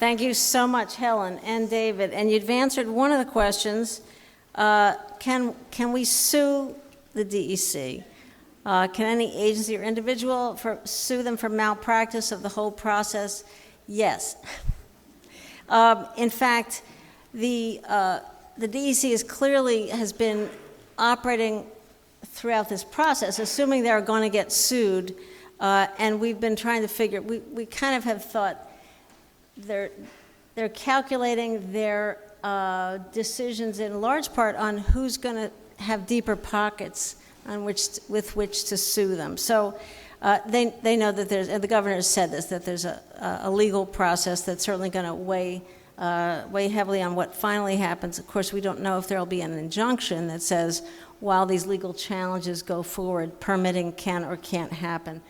Thank you so much, Helen and David. And you've answered one of the questions. Can we sue the DEC? Can any agency or individual sue them for malpractice of the whole process? Yes. In fact, the DEC has been operating throughout this process, assuming they're going to get sued, and we've been trying to figure. We kind of have thought they're calculating their decisions in large part on who's going to have deeper pockets with which to sue them. So they know that and the governor has said this, that there's a legal process that's certainly going to weigh heavily on what finally happens. Of course, we don't know if there'll be an injunction that says while these legal challenges go forward, permitting can or can't happen.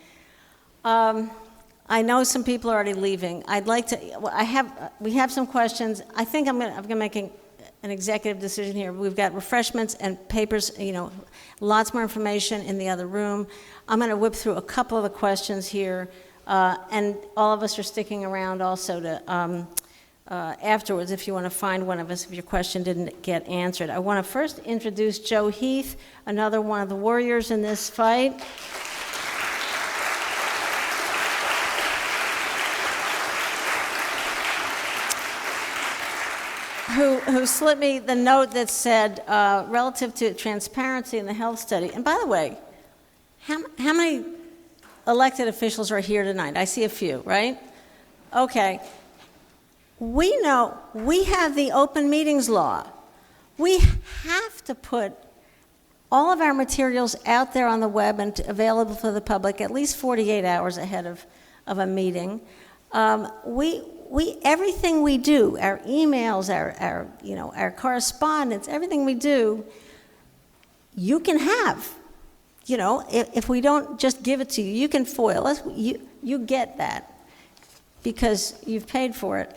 I know some people are already leaving. I'd like to. We have some questions. I think I'm going to make an executive decision here. We've got refreshments and papers. Lots more information in the other room. I'm going to whip through a couple of the questions here, and all of us are sticking around also to afterwards if you want to find one of us if your question didn't get answered. I want to first introduce Joe Heath, another one of the warriors in this fight. Who slipped me the note that said, relative to transparency in the health study. And by the way, how many elected officials are here tonight? I see a few, right? Okay. We know we have the open meetings law. We have to put all of our materials out there on the web and available to the public at least 48 hours ahead of a meeting. Everything we do, our emails, our correspondence, everything we do, you can have. If we don't just give it to you, you can foil us. You get that because you've paid for it.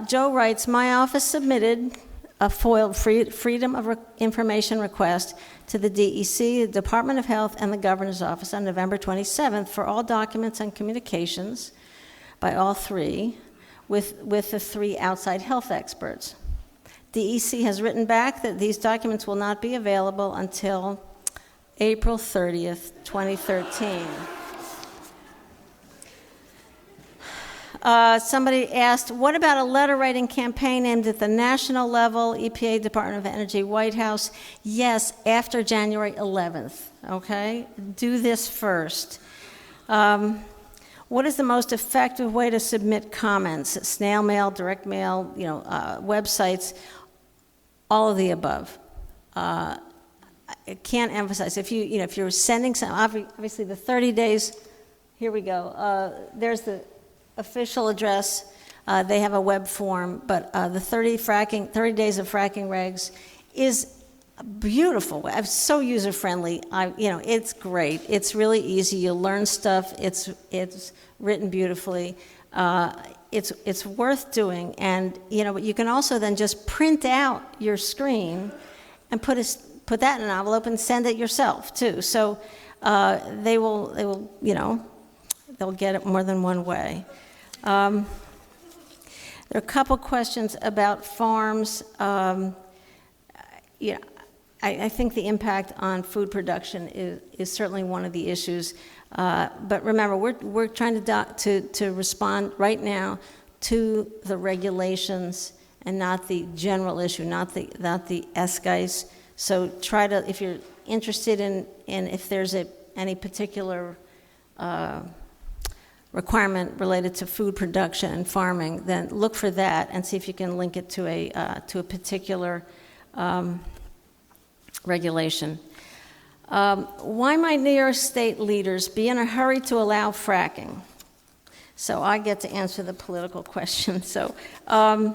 Joe writes, my office submitted a foiled Freedom of Information request to the DEC, the Department of Health, and the Governor's Office on November 27th for all documents and communications by all three, with the three outside health experts. DEC has written back that these documents will not be available until April 30th, 2013. Somebody asked, what about a letter writing campaign aimed at the national level, EPA, Department of Energy, White House? Yes, after January 11th, okay? Do this first. What is the most effective way to submit comments? Snail mail, direct mail, websites, all of the above. I can't emphasize. If you're sending some, obviously the 30 days. Here we go. There's the official address. They have a web form, but the 30 days of fracking regs is beautiful. It's so user-friendly. It's great. It's really easy. You learn stuff. It's written beautifully. It's worth doing. And but you can also then just print out your screen and put that in an envelope and send it yourself too. So they will they'll get it more than one way. There are a couple questions about farms. I think the impact on food production is certainly one of the issues. But remember, we're trying to respond right now to the regulations and not the general issue, not the dSGEIS. So try to, if you're interested in if there's any particular requirement related to food production and farming, then look for that and see if you can link it to a particular regulation. Why might New York State leaders be in a hurry to allow fracking? So I get to answer the political question. So I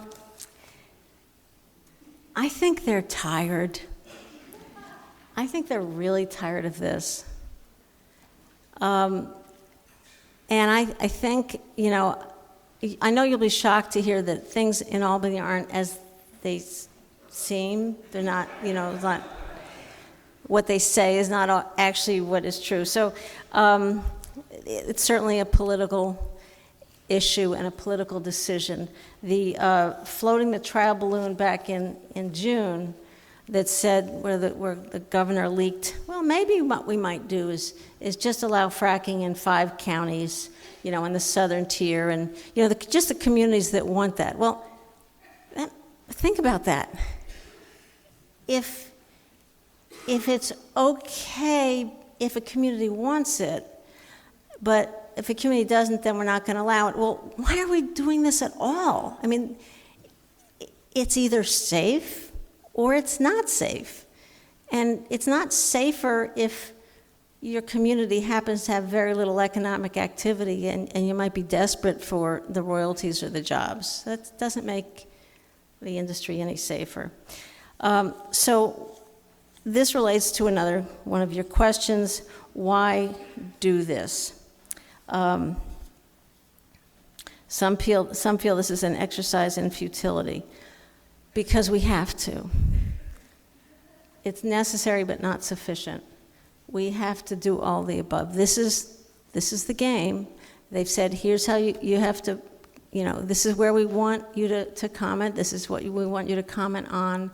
think they're tired. I think they're really tired of this. And I think, I know you'll be shocked to hear that things in Albany aren't as they seem. They're not, it's not, what they say is not actually what is true. So it's certainly a political issue and a political decision. The floating the trial balloon back in June that said where the governor leaked, well, maybe what we might do is just allow fracking in 5 counties, you know, in the southern tier, and you know, just the communities that want that. Well, think about that. If it's okay if a community wants it, but if a community doesn't, then we're not going to allow it. Well, why are we doing this at all? I mean, it's either safe or it's not safe. And it's not safer if your community happens to have very little economic activity and you might be desperate for the royalties or the jobs. That doesn't make the industry any safer. So this relates to another one of your questions. Why do this? Some feel this is an exercise in futility because we have to. It's necessary but not sufficient. We have to do all the above. This is the game. They've said, here's how you have to, you know, this is where we want you to comment. This is what we want you to comment on.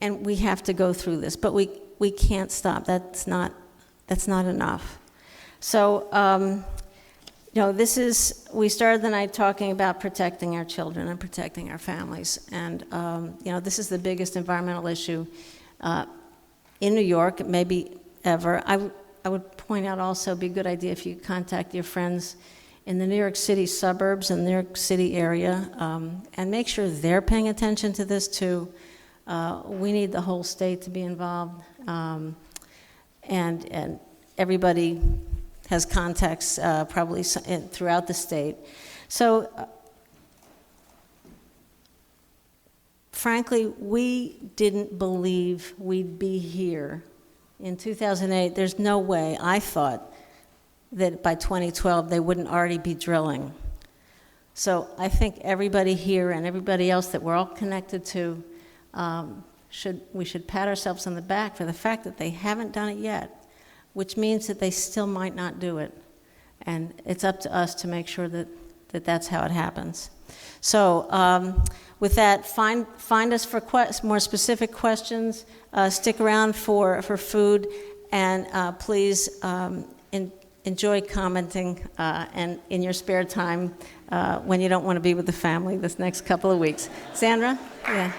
And we have to go through this, but we can't stop. That's not enough. So, you know, we started the night talking about protecting our children and protecting our families. And, you know, this is the biggest environmental issue in New York, maybe ever. I would point out also, it'd be a good idea if you contact your friends in the New York City suburbs and New York City area, and make sure they're paying attention to this too. We need the whole state to be involved, and everybody has contacts probably throughout the state. So, frankly, we didn't believe we'd be here in 2008. There's no way I thought that by 2012 they wouldn't already be drilling. So I think everybody here and everybody else that we're all connected to, we should pat ourselves on the back for the fact that they haven't done it yet, which means that they still might not do it. And it's up to us to make sure that that's how it happens. So with that, find us for more specific questions. Stick around for food, and please enjoy commenting and in your spare time when you don't want to be with the family this next couple of weeks. Sandra? Yeah.